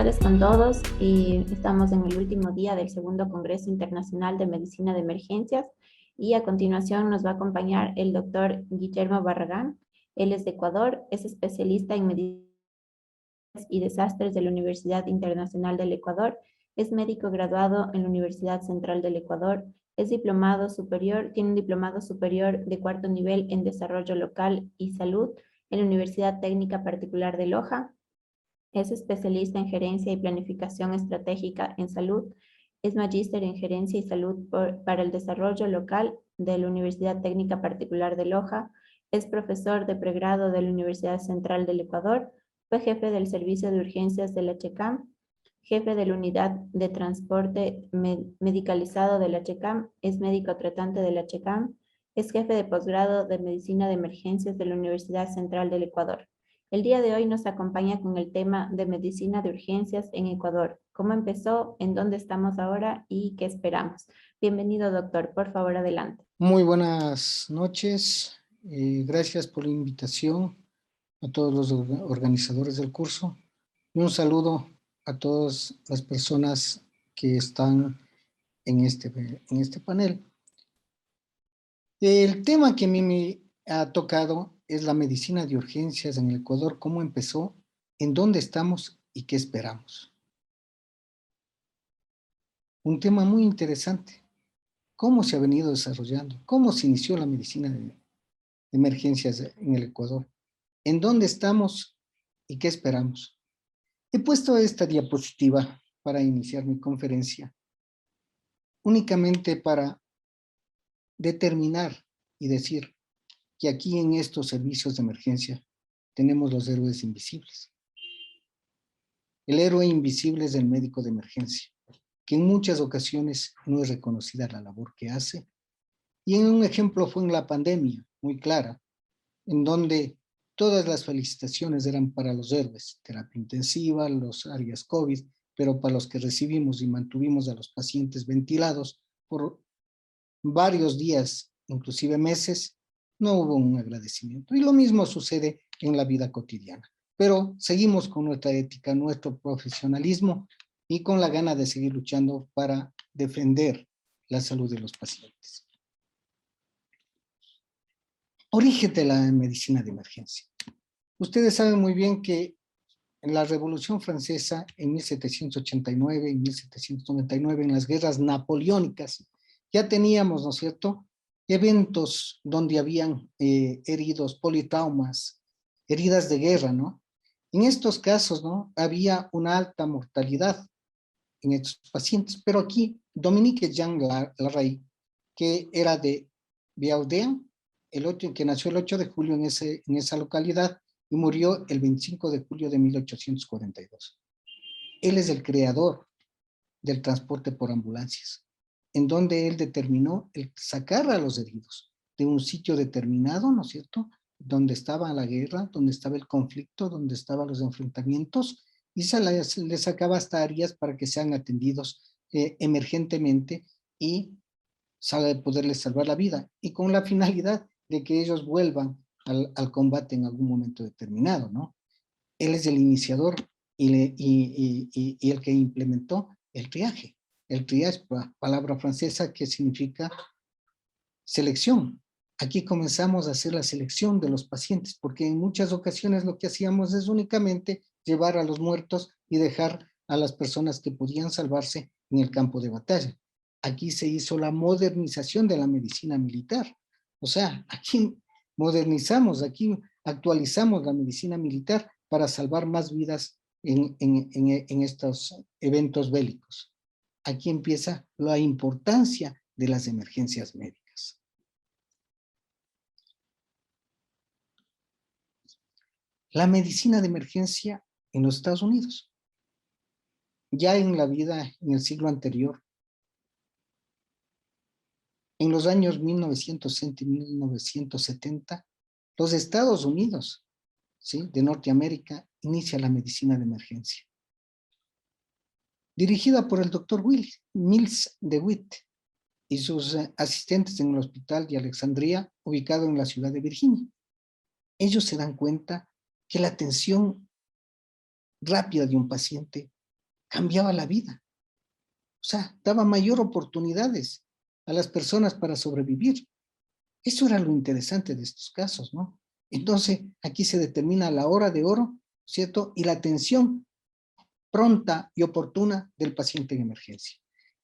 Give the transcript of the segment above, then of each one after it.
tardes con todos. Estamos en el último día del segundo Congreso Internacional de Medicina de Emergencias y a continuación nos va a acompañar el doctor Guillermo Barragán. Él es de Ecuador, es especialista en medicina y desastres de la Universidad Internacional del Ecuador, es médico graduado en la Universidad Central del Ecuador, es diplomado superior, tiene un diplomado superior de cuarto nivel en desarrollo local y salud en la Universidad Técnica Particular de Loja. Es especialista en gerencia y planificación estratégica en salud. Es magíster en gerencia y salud para el desarrollo local de la Universidad Técnica Particular de Loja. Es profesor de pregrado de la Universidad Central del Ecuador. Fue jefe del servicio de urgencias de la CHECAM, jefe de la unidad de transporte medicalizado de la CHECAM. Es médico tratante de la CHECAM. Es jefe de posgrado de medicina de emergencias de la Universidad Central del Ecuador. El día de hoy nos acompaña con el tema de medicina de urgencias en Ecuador. ¿Cómo empezó? ¿En dónde estamos ahora? ¿Y qué esperamos? Bienvenido, doctor. Por favor, adelante. Muy buenas noches. Gracias por la invitación a todos los organizadores del curso. Y un saludo a todas las personas que están en este panel. El tema que a mí me ha tocado es la medicina de urgencias en el Ecuador, cómo empezó, en dónde estamos y qué esperamos. Un tema muy interesante. ¿Cómo se ha venido desarrollando? ¿Cómo se inició la medicina de emergencias en el Ecuador? ¿En dónde estamos y qué esperamos? He puesto esta diapositiva para iniciar mi conferencia, únicamente para determinar y decir que aquí en estos servicios de emergencia tenemos los héroes invisibles. El héroe invisible es el médico de emergencia, que en muchas ocasiones no es reconocida la labor que hace. Y en un ejemplo fue en la pandemia, muy clara, en donde todas las felicitaciones eran para los héroes, terapia intensiva, los áreas COVID, pero para los que recibimos y mantuvimos a los pacientes ventilados por varios días, inclusive meses, no hubo un agradecimiento. Y lo mismo sucede en la vida cotidiana. Pero seguimos con nuestra ética, nuestro profesionalismo y con la gana de seguir luchando para defender la salud de los pacientes. Origen de la medicina de emergencia. Ustedes saben muy bien que en la Revolución Francesa, en 1789 y 1799, en las guerras napoleónicas, ya teníamos, ¿no es cierto?, eventos donde habían heridos, politraumas, heridas de guerra, ¿no? En estos casos, ¿no?, había una alta mortalidad en estos pacientes, pero aquí Dominique Jean Larrey, que era de Beaudin, que nació el 8 de julio en esa localidad y murió el 25 de julio de 1842. Él es el creador del transporte por ambulancias, en donde él determinó el sacar a los heridos de un sitio determinado, ¿no es cierto?, donde estaba la guerra, donde estaba el conflicto, donde estaban los enfrentamientos, y se les sacaba hasta áreas para que sean atendidos emergentemente y poderles salvar la vida, y con la finalidad de que ellos vuelvan al combate en algún momento determinado, ¿no? Él es el iniciador y el que implementó el triaje. El triage, palabra francesa que significa selección. Aquí comenzamos a hacer la selección de los pacientes, porque en muchas ocasiones lo que hacíamos es únicamente llevar a los muertos y dejar a las personas que podían salvarse en el campo de batalla. Aquí se hizo la modernización de la medicina militar. O sea, aquí modernizamos, aquí actualizamos la medicina militar para salvar más vidas en estos eventos bélicos. Aquí empieza la importancia de las emergencias médicas. La medicina de emergencia en los Estados Unidos. Ya en la vida, en el siglo anterior, en los años 1960 y 1970, los Estados Unidos, ¿sí?, de Norteamérica, inicia la medicina de emergencia. Dirigida por el doctor Mills DeWitt y sus asistentes en el hospital de Alexandria, ubicado en la ciudad de Virginia. Ellos se dan cuenta que la atención rápida de un paciente cambiaba la vida. O sea, daba mayor oportunidades a las personas para sobrevivir. Eso era lo interesante de estos casos, ¿no? Entonces, aquí se determina la hora de oro, ¿cierto? Y la atención pronta y oportuna del paciente en emergencia.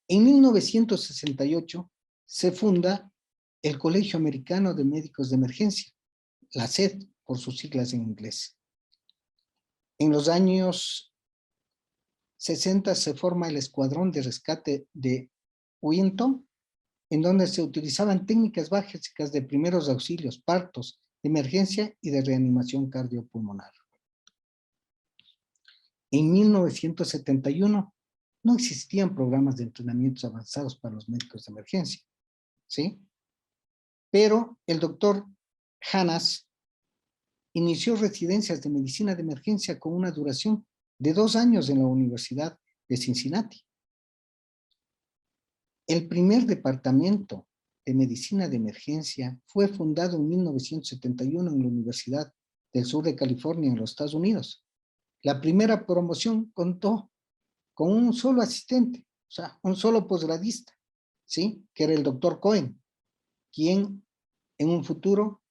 En 1968 se funda el Colegio Americano de Médicos de Emergencia, la SED, por sus siglas en inglés. En los años 60 se forma el Escuadrón de Rescate de Winton, en donde se utilizaban técnicas básicas de primeros auxilios, partos, de emergencia y de reanimación cardiopulmonar. En 1971 no existían programas de entrenamientos avanzados para los médicos de emergencia, ¿sí? Pero el doctor Hannas inició residencias de medicina de emergencia con una duración de 2 años en la Universidad de Cincinnati. El primer departamento de medicina de emergencia fue fundado en 1971 en la Universidad del Sur de California, en los Estados Unidos. La primera promoción contó con un solo asistente, o sea, un solo posgradista, ¿sí? Que era el doctor Cohen, quien en un futuro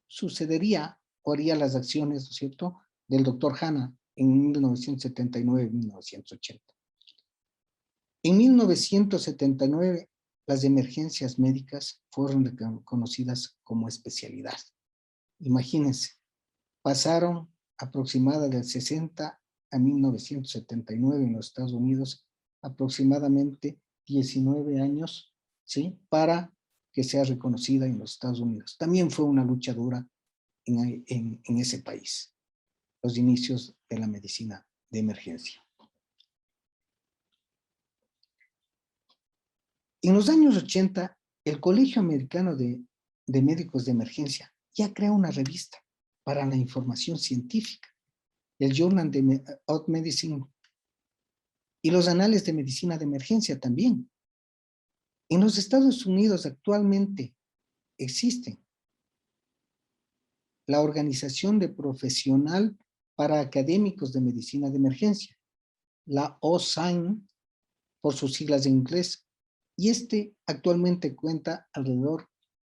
sucedería o haría las acciones, ¿no es cierto?, del doctor Hanna en 1979-1980. En 1979, las emergencias médicas fueron reconocidas como especialidad. Imagínense, pasaron aproximadamente del 60 a 1979 en los Estados Unidos, aproximadamente 19 años, ¿sí?, para que sea reconocida en los Estados Unidos. También fue una lucha dura en ese país, los inicios de la medicina de emergencia. En los años 80, el Colegio Americano de Médicos de Emergencia ya creó una revista para la información científica, el Journal of Medicine y los anales de medicina de emergencia también. En los Estados Unidos actualmente existen la Organización de Profesional para Académicos de Medicina de Emergencia, la OSAIM, por sus siglas en inglés, y actualmente cuenta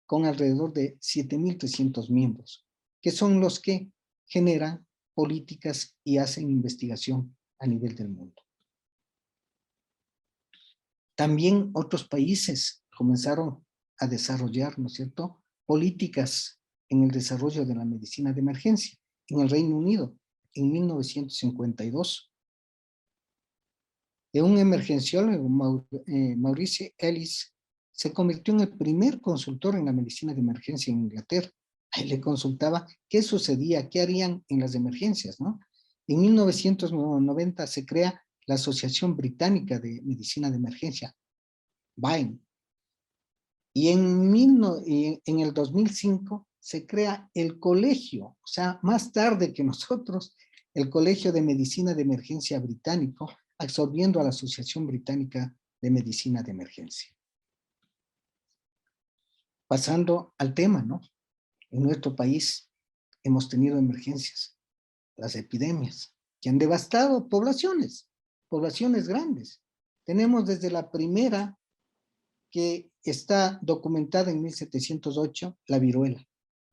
con alrededor de 7,300 miembros, que son los que generan políticas y hacen investigación a nivel del mundo. También otros países comenzaron a desarrollar, ¿no es cierto?, políticas en el desarrollo de la medicina de emergencia. En el Reino Unido, en 1952, un emergenciólogo, Maurice Ellis, se convirtió en el primer consultor en la medicina de emergencia en Inglaterra. Ahí le consultaba qué sucedía, qué harían en las emergencias, ¿no? En 1990 se crea la Asociación Británica de Medicina de Emergencia, BAEM. Y en el 2005 se crea el colegio, o sea, más tarde que nosotros, el Colegio de Medicina de Emergencia Británico, absorbiendo a la Asociación Británica de Medicina de Emergencia. Pasando al tema, ¿no? En nuestro país hemos tenido emergencias, las epidemias, que han devastado poblaciones grandes. Tenemos desde la primera, que está documentada en 1708, la viruela,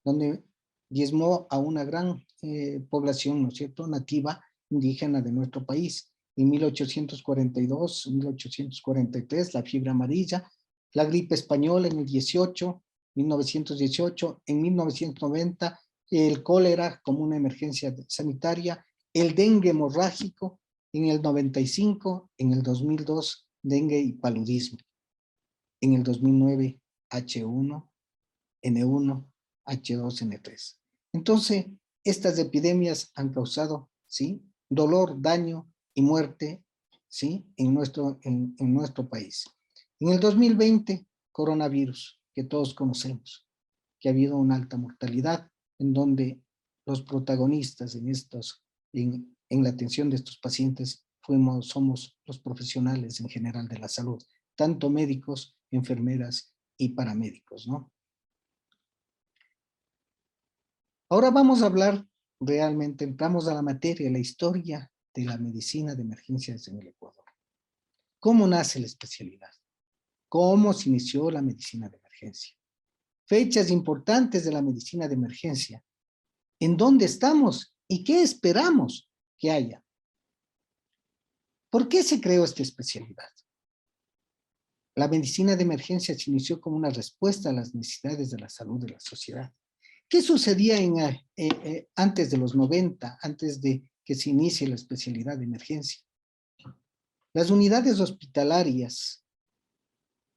donde diezmó a una gran población, ¿no es cierto?, nativa, indígena de nuestro país. En 1842, 1843, la fiebre amarilla, la gripe española en el 1918, en 1990, el cólera como una emergencia sanitaria, el dengue hemorrágico en el 95, en el 2002, dengue y paludismo. En el 2009, H1N1, H2N3. Entonces, estas epidemias han causado, ¿sí?, dolor, daño y muerte, ¿sí?, en nuestro país. En el 2020, coronavirus, que todos conocemos, que ha habido una alta mortalidad, en donde los protagonistas en la atención de estos pacientes somos los profesionales en general de la salud, tanto médicos, enfermeras y paramédicos, ¿no? Ahora vamos a hablar realmente, entramos a la materia, la historia de la medicina de emergencias en el Ecuador. ¿Cómo nace la especialidad? ¿Cómo se inició la medicina de emergencia? Fechas importantes de la medicina de emergencia. ¿En dónde estamos y qué esperamos que haya? ¿Por qué se creó esta especialidad? La medicina de emergencia se inició como una respuesta a las necesidades de la salud de la sociedad. ¿Qué sucedía antes de los 90, antes de que se inicie la especialidad de emergencia? Las unidades hospitalarias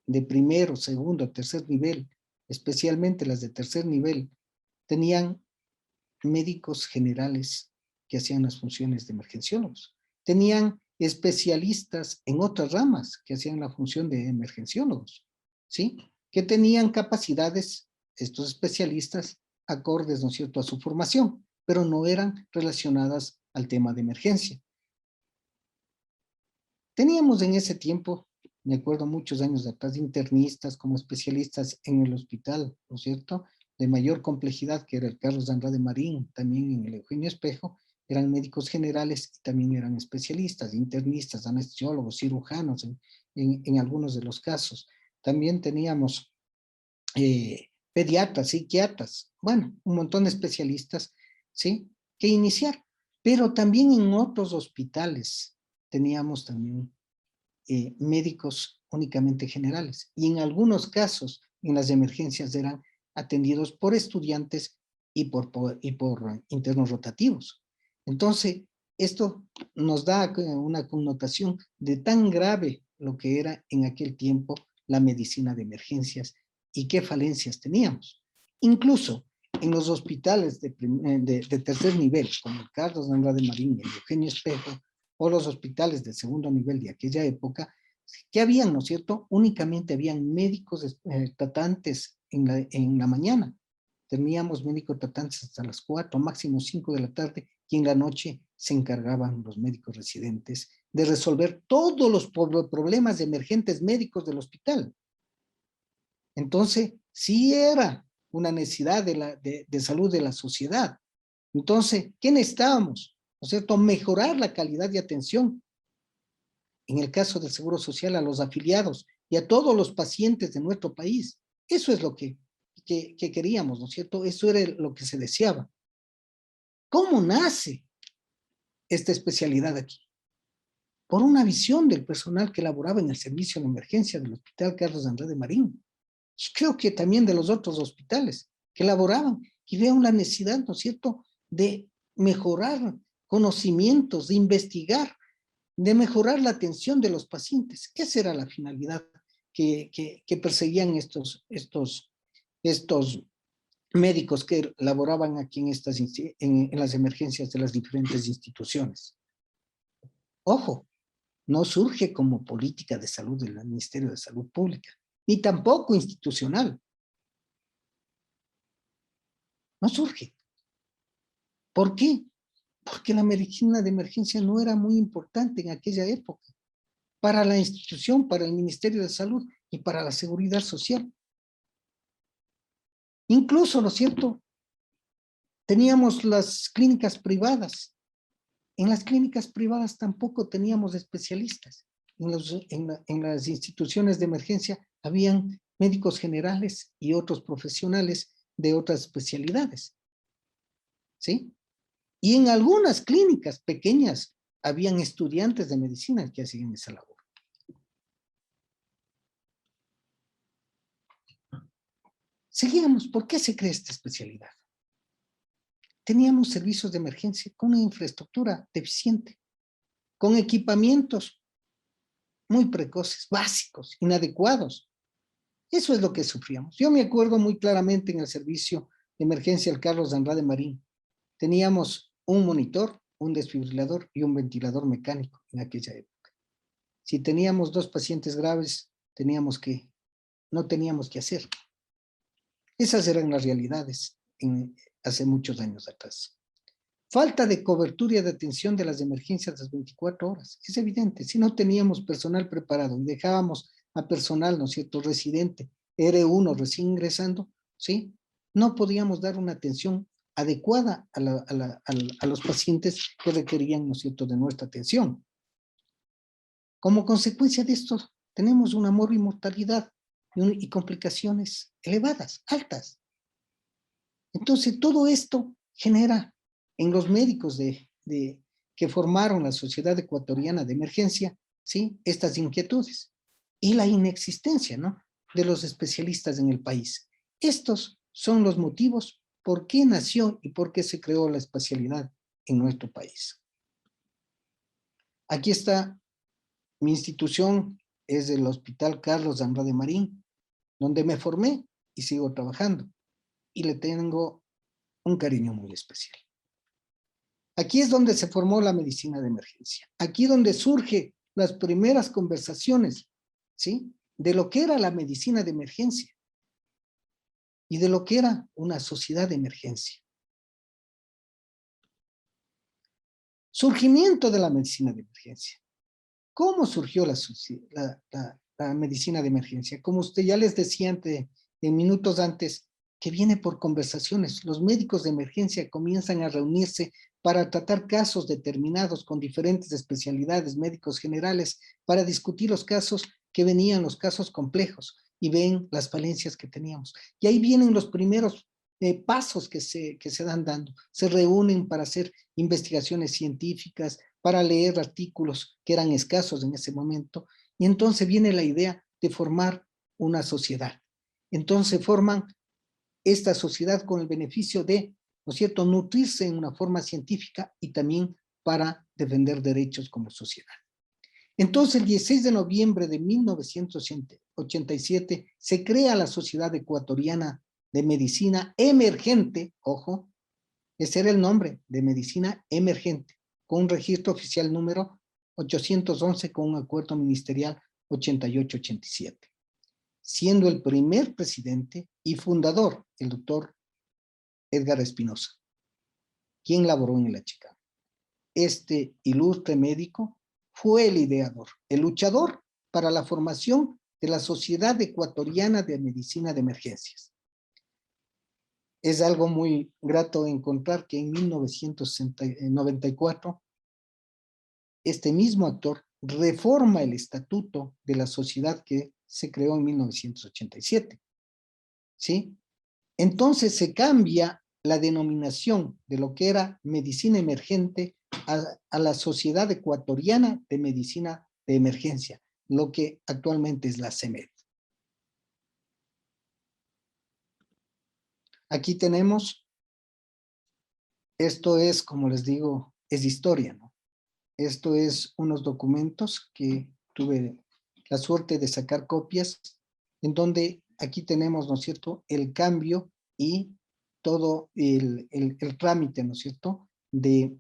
de primero, segundo, tercer nivel, especialmente las de tercer nivel, tenían médicos generales que hacían las funciones de emergenciólogos. Tenían especialistas en otras ramas que hacían la función de emergenciólogos, ¿sí? Que tenían capacidades, estos especialistas, acordes, ¿no es cierto?, a su formación, pero no eran relacionadas al tema de emergencia. Teníamos en ese tiempo, me acuerdo muchos años atrás, internistas como especialistas en el hospital, ¿no es cierto?, de mayor complejidad, que era el Carlos Andrade Marín, también en el Eugenio Espejo, eran médicos generales y también eran especialistas, internistas, anestesiólogos, cirujanos en algunos de los casos. También teníamos pediatras, psiquiatras, bueno, un montón de especialistas, ¿sí?, que iniciar. Pero también en otros hospitales teníamos también médicos únicamente generales. Y en algunos casos, en las emergencias eran atendidos por estudiantes y por internos rotativos. Entonces, esto nos da una connotación de tan grave lo que era en aquel tiempo la medicina de emergencias y qué falencias teníamos. Incluso en los hospitales de tercer nivel, como el Carlos Andrade Marín y el Eugenio Espejo, o los hospitales de segundo nivel de aquella época, que habían, ¿no es cierto? Únicamente habían médicos tratantes en la mañana. Teníamos médicos tratantes hasta las 4, máximo 5 de la tarde, y en la noche se encargaban los médicos residentes de resolver todos los problemas emergentes médicos del hospital. Entonces, sí era una necesidad de salud de la sociedad. Entonces, ¿qué necesitábamos? ¿No es cierto? Mejorar la calidad de atención. En el caso del Seguro Social, a los afiliados y a todos los pacientes de nuestro país. Eso es lo que queríamos, ¿no es cierto? Eso era lo que se deseaba. ¿Cómo nace esta especialidad aquí? Por una visión del personal que laboraba en el servicio de emergencia del Hospital Carlos Andrade Marín. Y creo que también de los otros hospitales que laboraban y vean la necesidad, ¿no es cierto?, de mejorar conocimientos, de investigar, de mejorar la atención de los pacientes. Esa era la finalidad que perseguían estos médicos que laboraban aquí en las emergencias de las diferentes instituciones. Ojo, no surge como política de salud del Ministerio de Salud Pública, ni tampoco institucional. No surge. ¿Por qué? Porque la medicina de emergencia no era muy importante en aquella época para la institución, para el Ministerio de Salud y para la Seguridad Social. Incluso, ¿no es cierto?, teníamos las clínicas privadas. En las clínicas privadas tampoco teníamos especialistas. En las instituciones de emergencia habían médicos generales y otros profesionales de otras especialidades. ¿Sí? Y en algunas clínicas pequeñas habían estudiantes de medicina que hacían esa labor. Seguíamos, ¿por qué se crea esta especialidad? Teníamos servicios de emergencia con una infraestructura deficiente, con equipamientos muy precoces, básicos, inadecuados. Eso es lo que sufríamos. Yo me acuerdo muy claramente en el servicio de emergencia del Carlos Andrade Marín. Teníamos un monitor, un desfibrilador y un ventilador mecánico en aquella época. Si teníamos 2 pacientes graves, no teníamos que hacer. Esas eran las realidades hace muchos años atrás. Falta de cobertura y de atención de las emergencias las 24 horas. Es evidente, si no teníamos personal preparado y dejábamos a personal, ¿no es cierto?, residente, R1 recién ingresando, ¿sí?, no podíamos dar una atención adecuada a los pacientes que requerían, ¿no es cierto?, de nuestra atención. Como consecuencia de esto, tenemos una mortalidad y complicaciones elevadas, altas. Entonces, todo esto genera en los médicos que formaron la Sociedad Ecuatoriana de Emergencia, ¿sí?, estas inquietudes y la inexistencia, ¿no?, de los especialistas en el país. Estos son los motivos por qué nació y por qué se creó la especialidad en nuestro país. Aquí está mi institución, es el Hospital Carlos Andrade Marín, donde me formé y sigo trabajando, y le tengo un cariño muy especial. Aquí es donde se formó la medicina de emergencia. Aquí es donde surgen las primeras conversaciones, ¿sí?, de lo que era la medicina de emergencia y de lo que era una sociedad de emergencia. Surgimiento de la medicina de emergencia. ¿Cómo surgió la medicina de emergencia? Como usted ya les decía en minutos antes, que viene por conversaciones. Los médicos de emergencia comienzan a reunirse para tratar casos determinados con diferentes especialidades, médicos generales, para discutir los casos que venían, los casos complejos, y ven las falencias que teníamos. Y ahí vienen los primeros pasos que se dan dando. Se reúnen para hacer investigaciones científicas, para leer artículos que eran escasos en ese momento, y entonces viene la idea de formar una sociedad. Entonces forman esta sociedad con el beneficio de, ¿no es cierto?, nutrirse en una forma científica y también para defender derechos como sociedad. Entonces, el 16 de noviembre de 1987 se crea la Sociedad Ecuatoriana de Medicina Emergente, ojo, ese era el nombre, de Medicina Emergente, con un registro oficial número 811 con un acuerdo ministerial 8887. Siendo el primer presidente y fundador el doctor Edgar Espinosa, quien laboró en el HK. Este ilustre médico fue el ideador, el luchador para la formación de la Sociedad Ecuatoriana de Medicina de Emergencias. Es algo muy grato encontrar que en 1994 este mismo actor reforma el estatuto de la sociedad que se creó en 1987. ¿Sí? Entonces se cambia la denominación de lo que era medicina emergente a la Sociedad Ecuatoriana de Medicina de Emergencia, lo que actualmente es la CEMED. Aquí tenemos, esto es, como les digo, es historia, ¿no? Esto es unos documentos que tuve la suerte de sacar copias, en donde aquí tenemos, ¿no es cierto?, el cambio y todo el trámite, ¿no es cierto?, de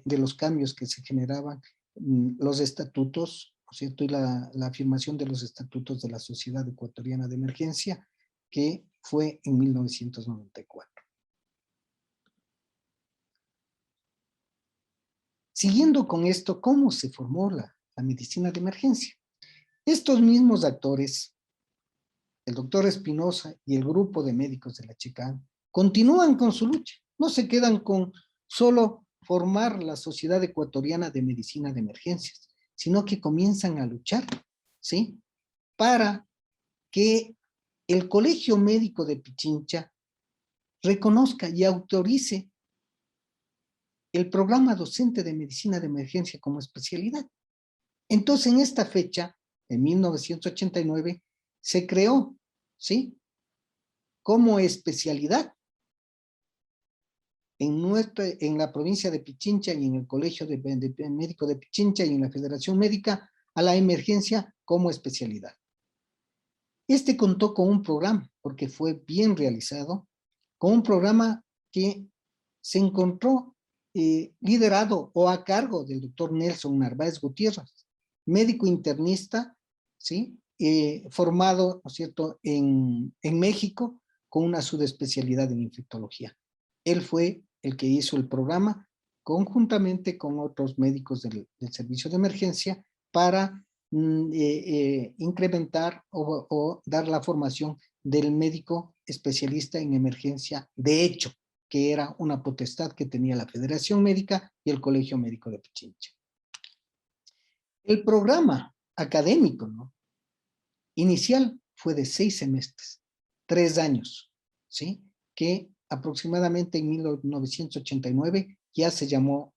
los cambios que se generaban, los estatutos, ¿no es cierto?, y la afirmación de los estatutos de la Sociedad Ecuatoriana de Emergencia, que fue en 1994. Siguiendo con esto, ¿cómo se formó la medicina de emergencia? Estos mismos actores, el doctor Espinosa y el grupo de médicos de la CHECAN, continúan con su lucha. No se quedan con solo formar la Sociedad Ecuatoriana de Medicina de Emergencias, sino que comienzan a luchar, ¿sí?, para que el Colegio Médico de Pichincha reconozca y autorice el programa docente de medicina de emergencia como especialidad. Entonces, en esta fecha, en 1989, se creó, ¿sí?, como especialidad en la provincia de Pichincha y en el Colegio Médico de Pichincha y en la Federación Médica, a la emergencia como especialidad. Este contó con un programa, porque fue bien realizado, con un programa que se encontró liderado o a cargo del doctor Nelson Narváez Gutiérrez, médico internista, ¿sí?, formado, ¿no es cierto?, en México, con una subespecialidad en infectología. Él fue el que hizo el programa conjuntamente con otros médicos del servicio de emergencia para incrementar o dar la formación del médico especialista en emergencia de hecho, que era una potestad que tenía la Federación Médica y el Colegio Médico de Pichincha. El programa académico, ¿no?, inicial fue de 6 semestres, 3 años, ¿sí? Que aproximadamente en 1989 ya se llamó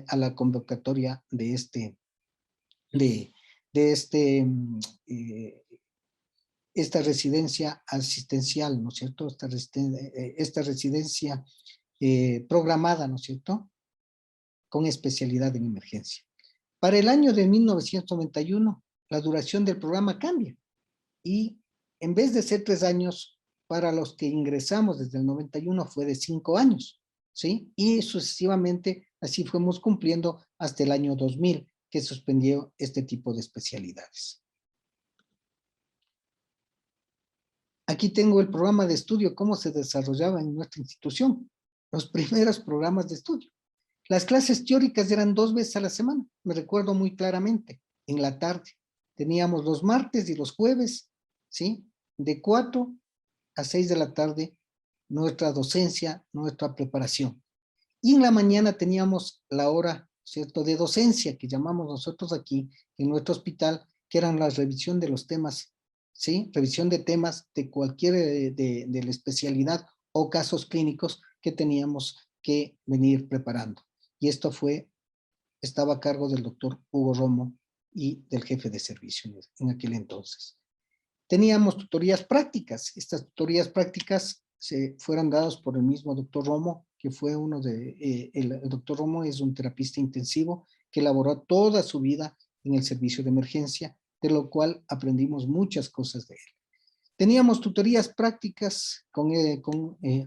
a la convocatoria de, de esta residencia asistencial, ¿no es cierto? Esta residencia programada, ¿no es cierto?, con especialidad en emergencia. Para el año de 1991, la duración del programa cambia y en vez de ser 3 años, para los que ingresamos desde el 91 fue de 5 años, ¿sí? Y sucesivamente así fuimos cumpliendo hasta el año 2000, que suspendió este tipo de especialidades. Aquí tengo el programa de estudio, cómo se desarrollaba en nuestra institución, los primeros programas de estudio. Las clases teóricas eran 2 veces a la semana, me recuerdo muy claramente, en la tarde. Teníamos los martes y los jueves, ¿sí? De 4 a 6 de la tarde, nuestra docencia, nuestra preparación. Y en la mañana teníamos la hora, ¿cierto?, de docencia, que llamamos nosotros aquí en nuestro hospital, que eran la revisión de los temas, ¿sí? Revisión de temas de cualquier de la especialidad o casos clínicos que teníamos que venir preparando. Y esto estaba a cargo del doctor Hugo Romo y del jefe de servicio en aquel entonces. Teníamos tutorías prácticas. Estas tutorías prácticas se fueron dadas por el mismo doctor Romo, que fue uno de, el doctor Romo es un terapista intensivo que elaboró toda su vida en el servicio de emergencia, de lo cual aprendimos muchas cosas de él. Teníamos tutorías prácticas con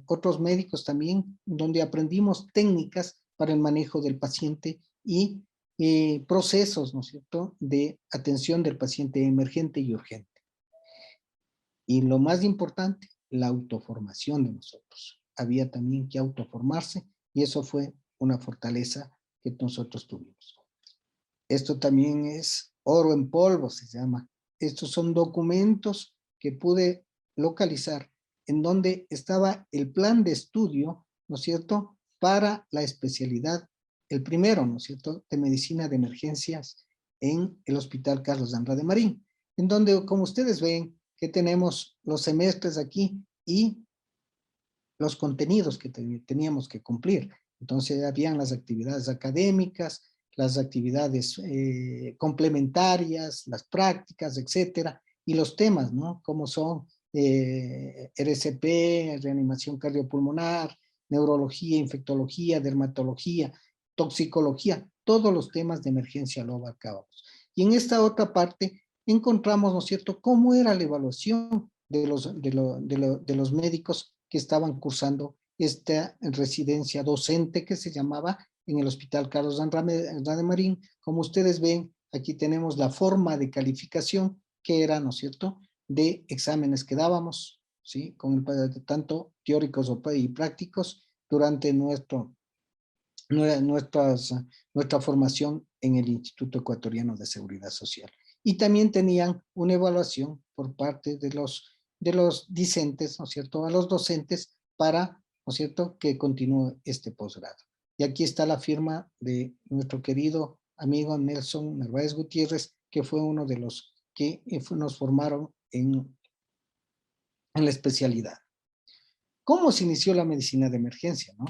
otros médicos también, donde aprendimos técnicas para el manejo del paciente y procesos, ¿no es cierto?, de atención del paciente emergente y urgente. Y lo más importante, la autoformación de nosotros. Había también que autoformarse y eso fue una fortaleza que nosotros tuvimos. Esto también es oro en polvo, se llama. Estos son documentos que pude localizar en donde estaba el plan de estudio, ¿no es cierto?, para la especialidad, el primero, ¿no es cierto?, de medicina de emergencias en el Hospital Carlos de Andrade Marín, en donde, como ustedes ven, que tenemos los semestres aquí y los contenidos que teníamos que cumplir. Entonces, habían las actividades académicas, las actividades complementarias, las prácticas, etcétera, y los temas, ¿no? Como son RCP, reanimación cardiopulmonar, neurología, infectología, dermatología, toxicología, todos los temas de emergencia lo abarcábamos. Y en esta otra parte encontramos, ¿no es cierto?, cómo era la evaluación de los médicos que estaban cursando esta residencia docente que se llamaba en el Hospital Carlos Andrade Marín. Como ustedes ven, aquí tenemos la forma de calificación que era, ¿no es cierto?, de exámenes que dábamos, ¿sí?, con tanto teóricos y prácticos durante nuestra formación en el Instituto Ecuatoriano de Seguridad Social. Y también tenían una evaluación por parte de los discentes, ¿no es cierto?, a los docentes para, ¿no es cierto?, que continúe este posgrado. Y aquí está la firma de nuestro querido amigo Nelson Narváez Gutiérrez, que fue uno de los que nos formaron en la especialidad. ¿Cómo se inició la medicina de emergencia, no?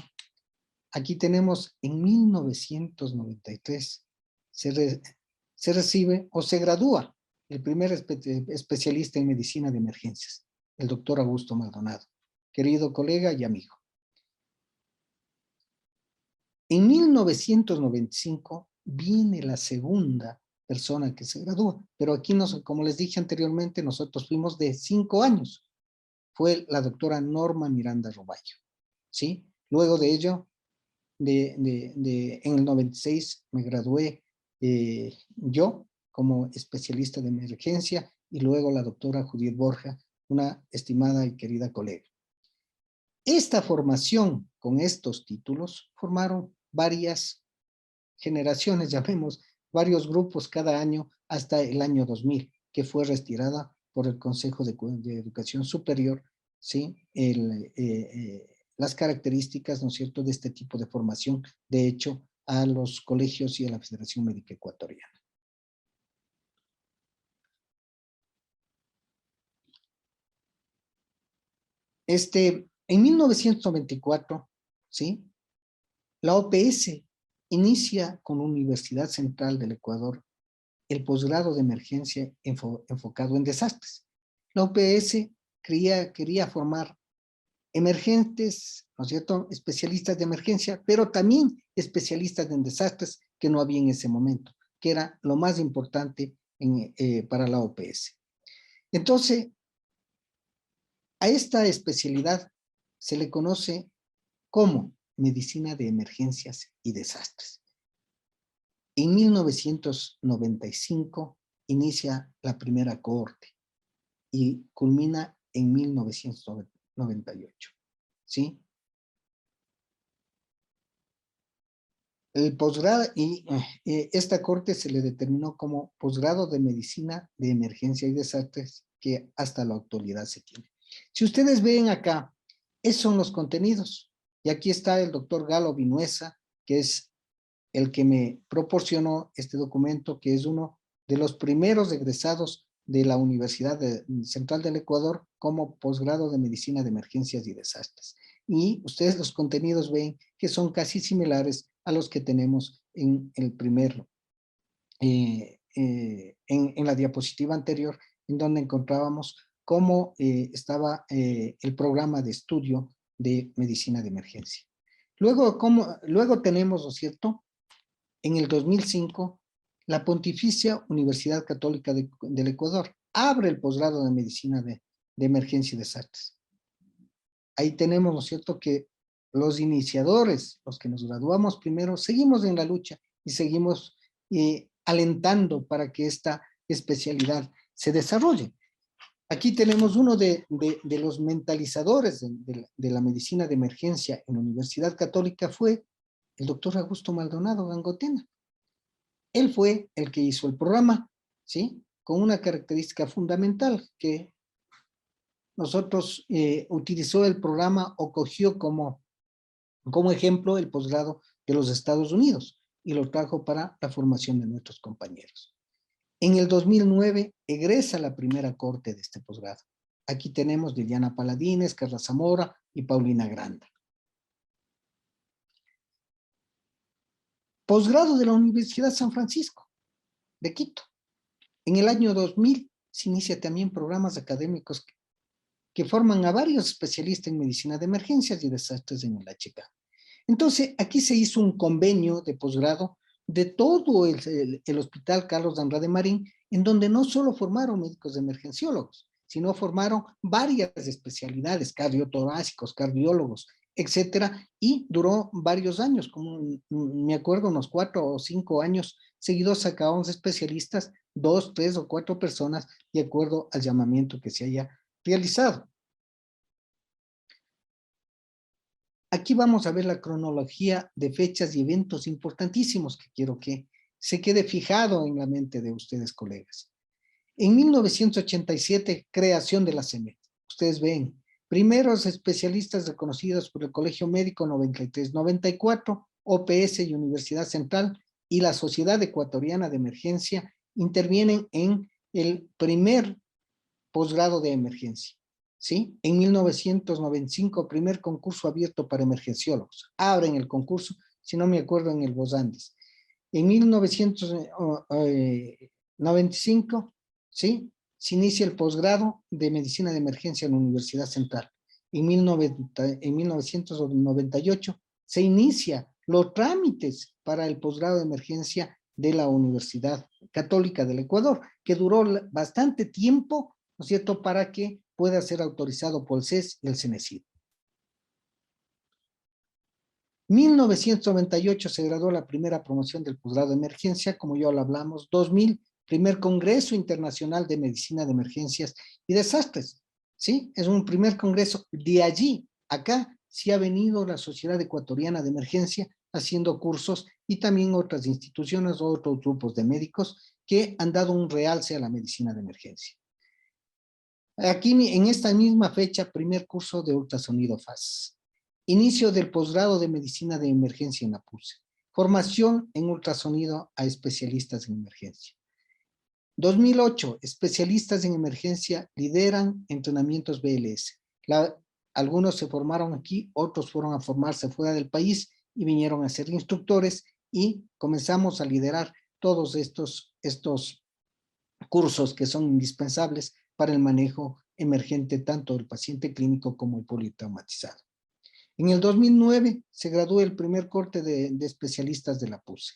Aquí tenemos en 1993, se recibe o se gradúa el primer especialista en medicina de emergencias, el doctor Augusto Maldonado, querido colega y amigo. En 1995 viene la segunda persona que se gradúa, pero aquí, como les dije anteriormente, nosotros fuimos de 5 años. Fue la doctora Norma Miranda Roballo, ¿sí? Luego de ello, en el 96 me gradué yo como especialista de emergencia y luego la doctora Judith Borja, una estimada y querida colega. Esta formación con estos títulos formaron varias generaciones, llamemos, varios grupos cada año hasta el año 2000, que fue retirada por el Consejo de Educación Superior, ¿sí?, las características, ¿no es cierto?, de este tipo de formación, de hecho, a los colegios y a la Federación Médica Ecuatoriana. En 1994, ¿sí? La OPS inicia con la Universidad Central del Ecuador el posgrado de emergencia enfocado en desastres. La OPS quería formar emergentes, ¿no es cierto?, especialistas de emergencia, pero también especialistas en desastres que no había en ese momento, que era lo más importante para la OPS. Entonces, a esta especialidad se le conoce como medicina de emergencias y desastres. En 1995 inicia la primera cohorte y culmina en 1998, ¿sí? El posgrado, y esta corte se le determinó como posgrado de medicina de emergencia y desastres que hasta la actualidad se tiene. Si ustedes ven acá, esos son los contenidos. Y aquí está el doctor Galo Vinuesa, que es el que me proporcionó este documento, que es uno de los primeros egresados de la Universidad Central del Ecuador como posgrado de medicina de emergencias y desastres. Y ustedes los contenidos ven que son casi similares a los que tenemos en el primero, en la diapositiva anterior, en donde encontrábamos cómo estaba el programa de estudio de medicina de emergencia. Luego tenemos, ¿no es cierto?, en el 2005, la Pontificia Universidad Católica del Ecuador abre el posgrado de medicina de emergencia y desastres. Ahí tenemos, ¿no es cierto?, que los iniciadores, los que nos graduamos primero, seguimos en la lucha y seguimos alentando para que esta especialidad se desarrolle. Aquí tenemos uno de los mentalizadores de la medicina de emergencia en la Universidad Católica, fue el doctor Augusto Maldonado Gangotena. Él fue el que hizo el programa, ¿sí?, con una característica fundamental, que nosotros utilizó el programa o cogió como ejemplo el posgrado de los Estados Unidos y lo trajo para la formación de nuestros compañeros. En el 2009 egresa la primera corte de este posgrado. Aquí tenemos Liliana Paladines, Carla Zamora y Paulina Granda. Posgrado de la Universidad San Francisco de Quito. En el año 2000 se inicia también programas académicos que forman a varios especialistas en medicina de emergencias y desastres en el HK. Entonces, aquí se hizo un convenio de posgrado de todo el Hospital Carlos de Andrade Marín, en donde no solo formaron médicos de emergenciólogos, sino formaron varias especialidades, cardiotorácicos, cardiólogos, etcétera, y duró varios años, como me acuerdo, unos 4 o 5 años seguidos sacábamos especialistas, 2, 3 o 4 personas, de acuerdo al llamamiento que se haya realizado. Aquí vamos a ver la cronología de fechas y eventos importantísimos que quiero que se quede fijado en la mente de ustedes, colegas. En 1987, creación de la CEMED. Ustedes ven, primeros especialistas reconocidos por el Colegio Médico 93, 94, OPS y Universidad Central y la Sociedad Ecuatoriana de Emergencia intervienen en el primer posgrado de emergencia. ¿Sí? En 1995, primer concurso abierto para emergenciólogos. Abren el concurso, si no me acuerdo, en el Bosandes. En 1995, ¿sí?, se inicia el posgrado de medicina de emergencia en la Universidad Central. En 1998 se inicia los trámites para el posgrado de emergencia de la Universidad Católica del Ecuador, que duró bastante tiempo, ¿no es cierto?, para que pueda ser autorizado por el CES y el CENESID. 1998 se graduó la primera promoción del posgrado de emergencia, como ya lo hablamos. 2000, primer Congreso Internacional de Medicina de Emergencias y Desastres, ¿sí? Es un primer congreso. De allí, acá, sí ha venido la Sociedad Ecuatoriana de Emergencia haciendo cursos y también otras instituciones, otros grupos de médicos que han dado un realce a la medicina de emergencia. Aquí, en esta misma fecha, primer curso de ultrasonido FAS. Inicio del posgrado de medicina de emergencia en la PUSE. Formación en ultrasonido a especialistas en emergencia. 2008, especialistas en emergencia lideran entrenamientos BLS. algunos se formaron aquí, otros fueron a formarse fuera del país y vinieron a ser instructores y comenzamos a liderar todos estos cursos que son indispensables para el manejo emergente tanto del paciente clínico como el politraumatizado. En el 2009 se graduó el primer corte de especialistas de la PUSE.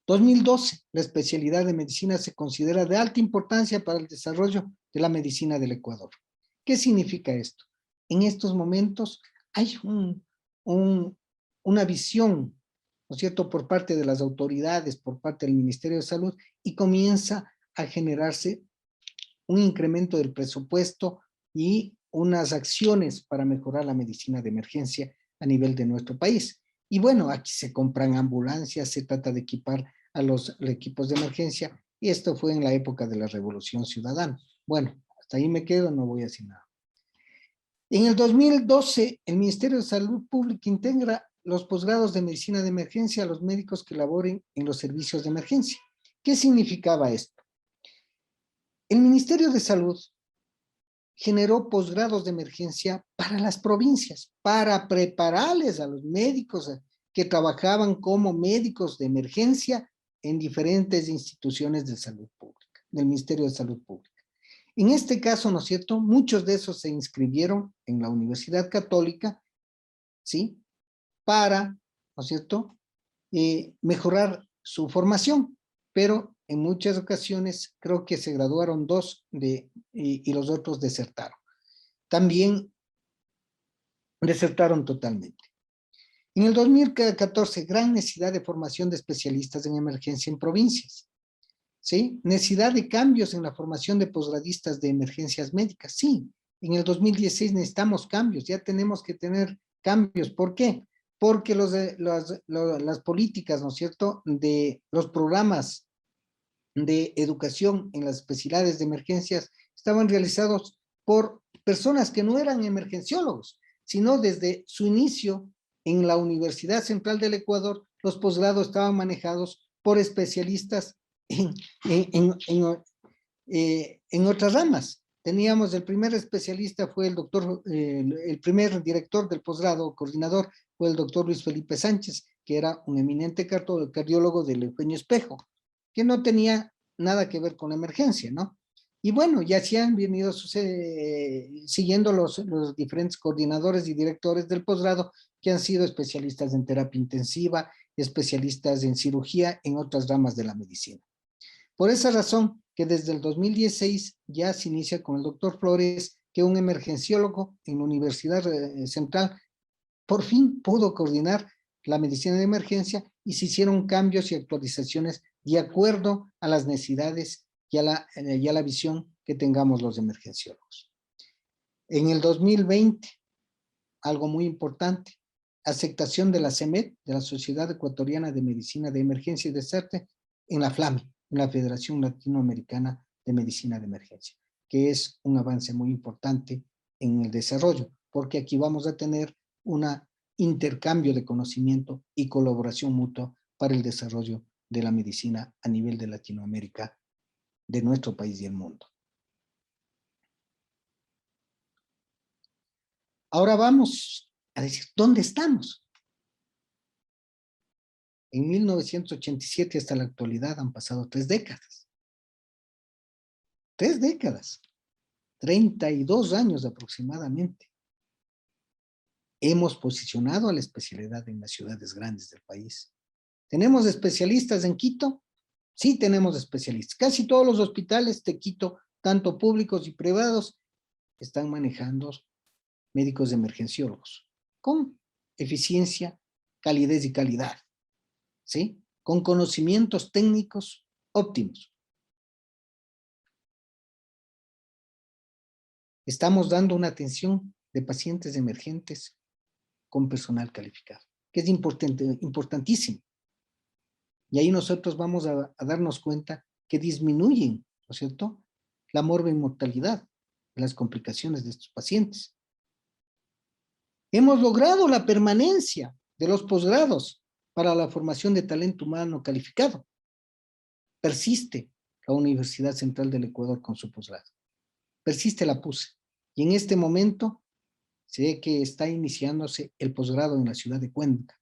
2012, la especialidad de medicina se considera de alta importancia para el desarrollo de la medicina del Ecuador. ¿Qué significa esto? En estos momentos hay una visión, ¿no es cierto?, por parte de las autoridades, por parte del Ministerio de Salud, y comienza a generarse un incremento del presupuesto y unas acciones para mejorar la medicina de emergencia a nivel de nuestro país. Y bueno, aquí se compran ambulancias, se trata de equipar a los equipos de emergencia, y esto fue en la época de la Revolución Ciudadana. Bueno, hasta ahí me quedo, no voy a decir nada. En el 2012, el Ministerio de Salud Pública integra los posgrados de medicina de emergencia a los médicos que laboren en los servicios de emergencia. ¿Qué significaba esto? El Ministerio de Salud generó posgrados de emergencia para las provincias, para prepararles a los médicos que trabajaban como médicos de emergencia en diferentes instituciones de salud pública, del Ministerio de Salud Pública. En este caso, ¿no es cierto?, muchos de esos se inscribieron en la Universidad Católica, ¿sí?, para, ¿no es cierto?, mejorar su formación, pero en muchas ocasiones creo que se graduaron 2 y los otros desertaron. También desertaron totalmente. En el 2014, gran necesidad de formación de especialistas en emergencia en provincias. ¿Sí? Necesidad de cambios en la formación de posgradistas de emergencias médicas. Sí, en el 2016 necesitamos cambios, ya tenemos que tener cambios. ¿Por qué? Porque las políticas, ¿no es cierto?, de los programas de educación en las especialidades de emergencias estaban realizados por personas que no eran emergenciólogos, sino desde su inicio en la Universidad Central del Ecuador, los posgrados estaban manejados por especialistas en otras ramas. Teníamos el primer especialista fue el doctor, el primer director del posgrado, coordinador, fue el doctor Luis Felipe Sánchez, que era un eminente cardiólogo del Eugenio Espejo, que no tenía nada que ver con la emergencia, ¿no? Y bueno, ya se han venido siguiendo los diferentes coordinadores y directores del posgrado que han sido especialistas en terapia intensiva, especialistas en cirugía, en otras ramas de la medicina. Por esa razón que desde el 2016 ya se inicia con el doctor Flores, que un emergenciólogo en la Universidad Central por fin pudo coordinar la medicina de emergencia y se hicieron cambios y actualizaciones de acuerdo a las necesidades y a la visión que tengamos los emergenciólogos. En el 2020, algo muy importante, aceptación de la CEMED, de la Sociedad Ecuatoriana de Medicina de Emergencia y Desastre, en la FLAME, en la Federación Latinoamericana de Medicina de Emergencia, que es un avance muy importante en el desarrollo, porque aquí vamos a tener un intercambio de conocimiento y colaboración mutua para el desarrollo de la medicina a nivel de Latinoamérica, de nuestro país y el mundo. Ahora vamos a decir, ¿dónde estamos? En 1987 hasta la actualidad han pasado 3 décadas. 3 décadas. 32 años aproximadamente. Hemos posicionado a la especialidad en las ciudades grandes del país. ¿Tenemos especialistas en Quito? Sí, tenemos especialistas. Casi todos los hospitales de Quito, tanto públicos y privados, están manejando médicos emergenciólogos con eficiencia, calidez y calidad, ¿sí? Con conocimientos técnicos óptimos. Estamos dando una atención de pacientes emergentes con personal calificado, que es importantísimo. Y ahí nosotros vamos a darnos cuenta que disminuyen, ¿no es cierto?, la morbi-mortalidad, las complicaciones de estos pacientes. Hemos logrado la permanencia de los posgrados para la formación de talento humano calificado. Persiste la Universidad Central del Ecuador con su posgrado. Persiste la PUSE. Y en este momento sé que está iniciándose el posgrado en la ciudad de Cuenca,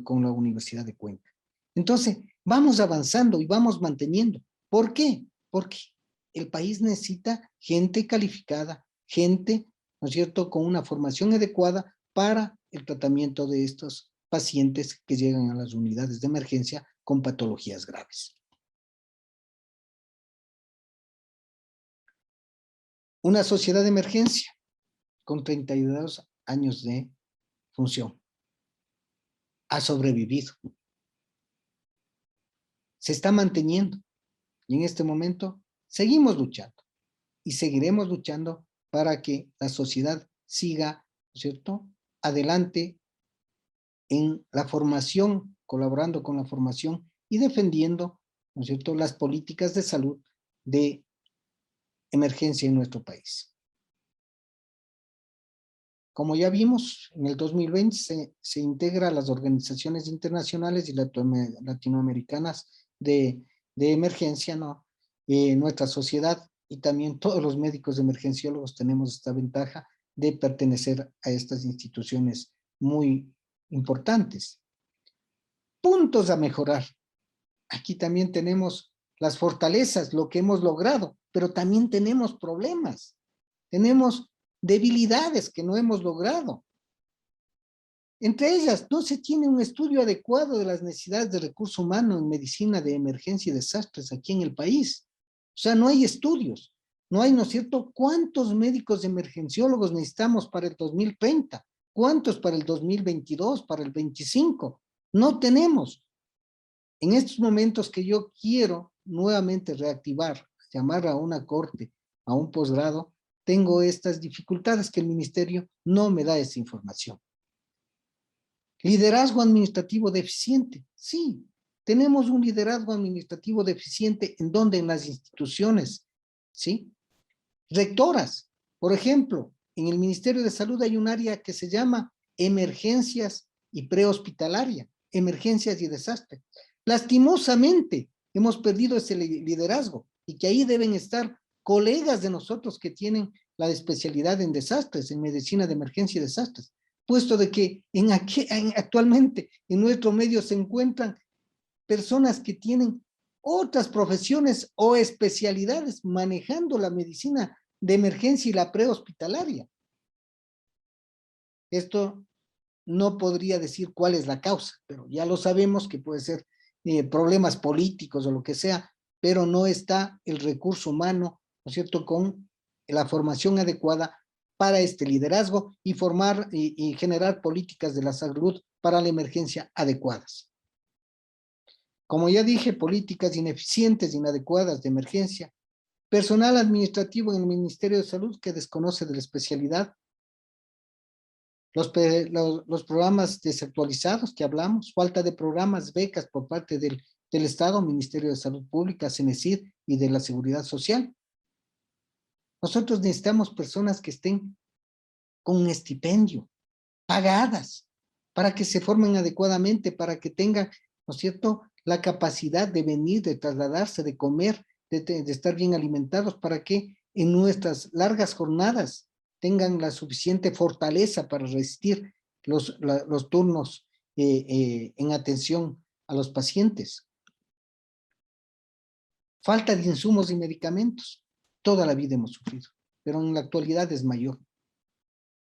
con la Universidad de Cuenca. Entonces, vamos avanzando y vamos manteniendo. ¿Por qué? Porque el país necesita gente calificada, gente, ¿no es cierto?, con una formación adecuada para el tratamiento de estos pacientes que llegan a las unidades de emergencia con patologías graves. Una sociedad de emergencia con 32 años de función ha sobrevivido. Se está manteniendo y en este momento seguimos luchando y seguiremos luchando para que la sociedad siga, ¿no es cierto?, adelante en la formación, colaborando con la formación y defendiendo, ¿no es cierto?, las políticas de salud de emergencia en nuestro país. Como ya vimos, en el 2020 se integra a las organizaciones internacionales y latinoamericanas de emergencia, ¿no? Nuestra sociedad y también todos los médicos emergenciólogos tenemos esta ventaja de pertenecer a estas instituciones muy importantes. Puntos a mejorar. Aquí también tenemos las fortalezas, lo que hemos logrado, pero también tenemos problemas. Tenemos debilidades que no hemos logrado. Entre ellas, no se tiene un estudio adecuado de las necesidades de recurso humano en medicina de emergencia y desastres aquí en el país. O sea, no hay estudios, no hay, ¿no es cierto?, cuántos médicos emergenciólogos necesitamos para el 2030, cuántos para el 2022, para el 25. No tenemos. En estos momentos que yo quiero nuevamente reactivar, llamar a una corte, a un posgrado, tengo estas dificultades que el ministerio no me da esa información. Liderazgo administrativo deficiente. Sí, tenemos un liderazgo administrativo deficiente en donde en las instituciones, ¿sí? Rectoras, por ejemplo, en el Ministerio de Salud hay un área que se llama emergencias y prehospitalaria, emergencias y desastres. Lastimosamente, hemos perdido ese liderazgo y que ahí deben estar colegas de nosotros que tienen la especialidad en desastres, en medicina de emergencia y desastres, puesto de que actualmente en nuestro medio se encuentran personas que tienen otras profesiones o especialidades manejando la medicina de emergencia y la prehospitalaria. Esto no podría decir cuál es la causa, pero ya lo sabemos que puede ser problemas políticos o lo que sea, pero no está el recurso humano, ¿no es cierto?, con la formación adecuada para este liderazgo y formar y generar políticas de la salud para la emergencia adecuadas. Como ya dije, políticas ineficientes, inadecuadas de emergencia, personal administrativo en el Ministerio de Salud que desconoce de la especialidad, los programas desactualizados que hablamos, falta de programas, becas por parte del Estado, Ministerio de Salud Pública, CENESID y de la Seguridad Social. Nosotros necesitamos personas que estén con un estipendio, pagadas, para que se formen adecuadamente, para que tengan, ¿no es cierto?, la capacidad de venir, de trasladarse, de comer, de estar bien alimentados, para que en nuestras largas jornadas tengan la suficiente fortaleza para resistir los turnos en atención a los pacientes. Falta de insumos y medicamentos. Toda la vida hemos sufrido, pero en la actualidad es mayor.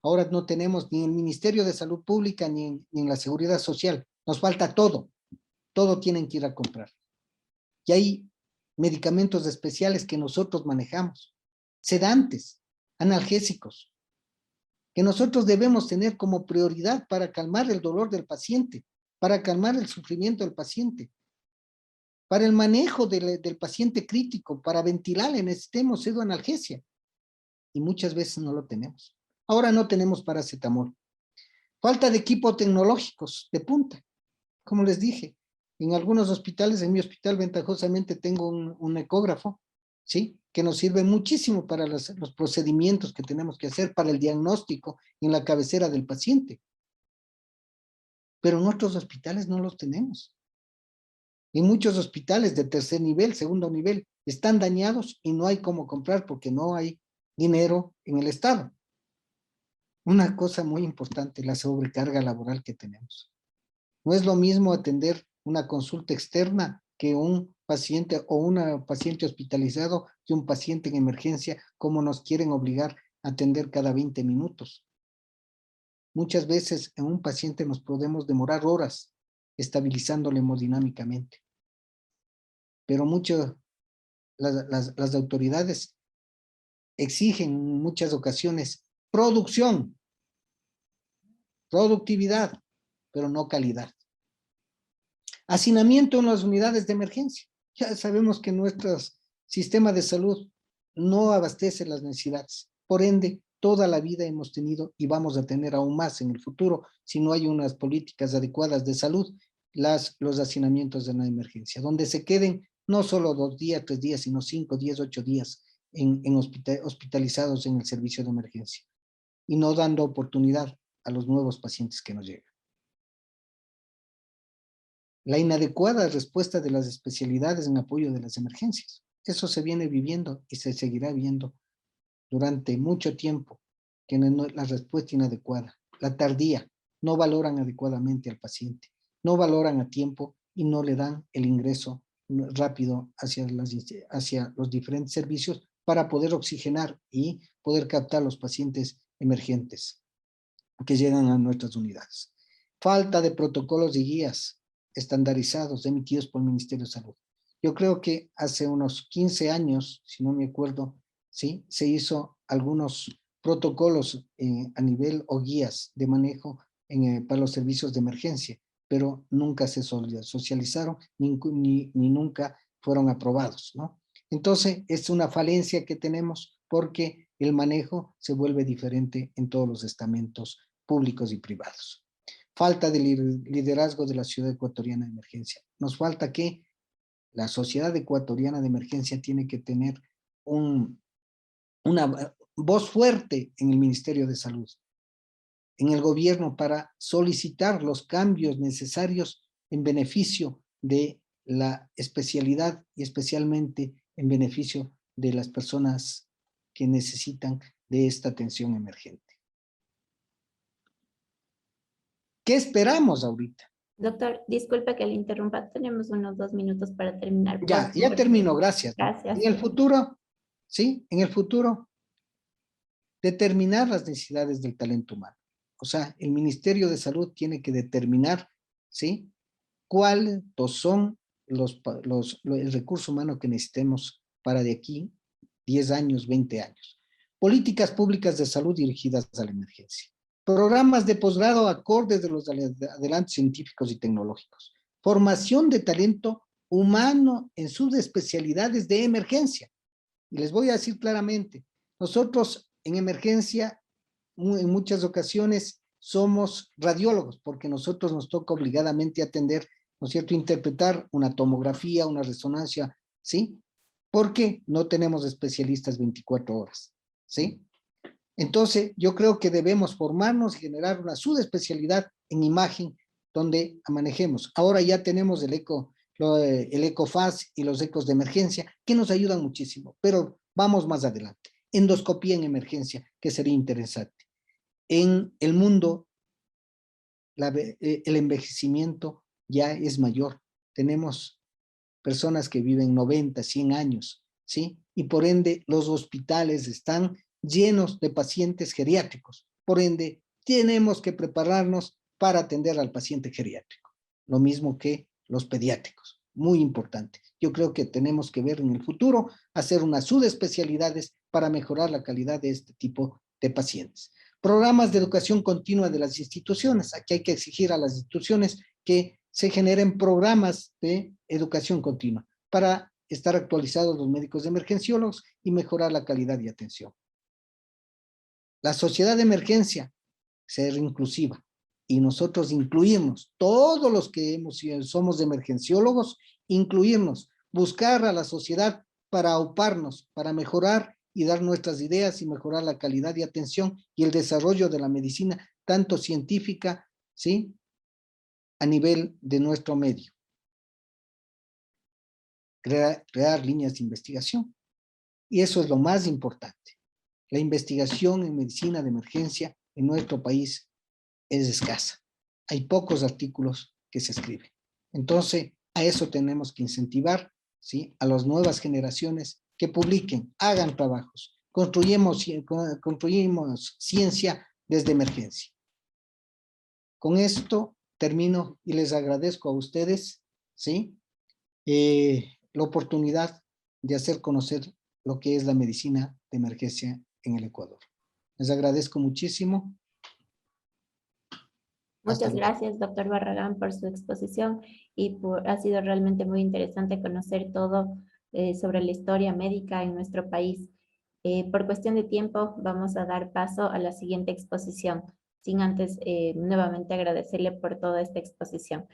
Ahora no tenemos ni el Ministerio de Salud Pública ni en la Seguridad Social. Nos falta todo. Todo tienen que ir a comprar. Y hay medicamentos especiales que nosotros manejamos. Sedantes, analgésicos, que nosotros debemos tener como prioridad para calmar el dolor del paciente, para calmar el sufrimiento del paciente, para el manejo del paciente crítico, para ventilarle, necesitemos pseudoanalgesia. Y muchas veces no lo tenemos. Ahora no tenemos paracetamol. Falta de equipos tecnológicos de punta. Como les dije, en algunos hospitales, en mi hospital ventajosamente tengo un ecógrafo, ¿sí?, que nos sirve muchísimo para los procedimientos que tenemos que hacer, para el diagnóstico en la cabecera del paciente. Pero en otros hospitales no los tenemos. En muchos hospitales de tercer nivel, segundo nivel, están dañados y no hay cómo comprar porque no hay dinero en el Estado. una cosa muy importante, la sobrecarga laboral que tenemos. No es lo mismo atender una consulta externa que un paciente o una paciente hospitalizado que un paciente en emergencia, como nos quieren obligar a atender cada 20 minutos. Muchas veces en un paciente nos podemos demorar horas estabilizándolo hemodinámicamente. Pero las autoridades exigen en muchas ocasiones productividad, pero no calidad. Hacinamiento en las unidades de emergencia. Ya sabemos que nuestro sistema de salud no abastece las necesidades. Por ende, toda la vida hemos tenido y vamos a tener aún más en el futuro, si no hay unas políticas adecuadas de salud, los hacinamientos de la emergencia, donde se queden no solo 2 días, 3 días, sino 5, 10, 8 días hospitalizados en el servicio de emergencia y no dando oportunidad a los nuevos pacientes que nos llegan. La inadecuada respuesta de las especialidades en apoyo de las emergencias. Eso se viene viviendo y se seguirá viendo durante mucho tiempo, que la respuesta inadecuada, la tardía, no valoran adecuadamente al paciente, no valoran a tiempo y no le dan el ingreso rápido hacia los diferentes servicios para poder oxigenar y poder captar los pacientes emergentes que llegan a nuestras unidades. Falta de protocolos y guías estandarizados emitidos por el Ministerio de Salud. Yo creo que hace unos 15 años, si no me acuerdo, ¿sí? Se hizo algunos protocolos a nivel o guías de manejo para los servicios de emergencia, pero nunca se socializaron ni nunca fueron aprobados, ¿no? Entonces, es una falencia que tenemos porque el manejo se vuelve diferente en todos los estamentos públicos y privados. Falta de liderazgo de la ciudad ecuatoriana de emergencia. Nos falta que la sociedad ecuatoriana de emergencia tiene que tener una voz fuerte en el Ministerio de Salud, en el gobierno, para solicitar los cambios necesarios en beneficio de la especialidad y especialmente en beneficio de las personas que necesitan de esta atención emergente. ¿Qué esperamos ahorita? Doctor, disculpe que le interrumpa. Tenemos unos 2 minutos para terminar. Ya termino, gracias. Gracias. En el futuro, ¿sí? En el futuro, determinar las necesidades del talento humano. O sea, el Ministerio de Salud tiene que determinar, ¿sí? Cuáles son el recurso humano que necesitemos para de aquí 10 años, 20 años. Políticas públicas de salud dirigidas a la emergencia. Programas de posgrado acordes de los adelantos científicos y tecnológicos. Formación de talento humano en subespecialidades de emergencia. Y les voy a decir claramente, nosotros en emergencia, en muchas ocasiones, somos radiólogos, porque nosotros nos toca obligadamente atender, ¿no es cierto?, interpretar una tomografía, una resonancia, ¿sí? Porque no tenemos especialistas 24 horas, ¿sí? Entonces, yo creo que debemos formarnos y generar una subespecialidad en imagen donde manejemos. Ahora ya tenemos el EcoFAS y los ecos de emergencia, que nos ayudan muchísimo, pero vamos más adelante. Endoscopía en emergencia, que sería interesante. En el mundo, el envejecimiento ya es mayor. Tenemos personas que viven 90, 100 años, ¿sí? Y por ende, los hospitales están llenos de pacientes geriátricos. Por ende, tenemos que prepararnos para atender al paciente geriátrico. Lo mismo que los pediátricos. Muy importante. Yo creo que tenemos que ver en el futuro, hacer unas subespecialidades para mejorar la calidad de este tipo de pacientes. Programas de educación continua de las instituciones. Aquí hay que exigir a las instituciones que se generen programas de educación continua para estar actualizados los médicos de emergenciólogos y mejorar la calidad de atención. La sociedad de emergencia, ser inclusiva, y nosotros incluirnos, todos los que somos emergenciólogos, incluirnos, buscar a la sociedad para auparnos, para mejorar y dar nuestras ideas y mejorar la calidad de atención y el desarrollo de la medicina, tanto científica, ¿sí?, a nivel de nuestro medio. Crear líneas de investigación. Y eso es lo más importante. La investigación en medicina de emergencia en nuestro país es escasa. Hay pocos artículos que se escriben. Entonces, a eso tenemos que incentivar, ¿sí?, a las nuevas generaciones que publiquen, hagan trabajos, construimos ciencia desde emergencia. Con esto termino y les agradezco a ustedes, ¿sí?, la oportunidad de hacer conocer lo que es la medicina de emergencia en el Ecuador. Les agradezco muchísimo. Hasta Muchas luego. gracias, doctor Barragán, por su exposición ha sido realmente muy interesante conocer todo sobre la historia médica en nuestro país. Por cuestión de tiempo, vamos a dar paso a la siguiente exposición, sin antes nuevamente agradecerle por toda esta exposición.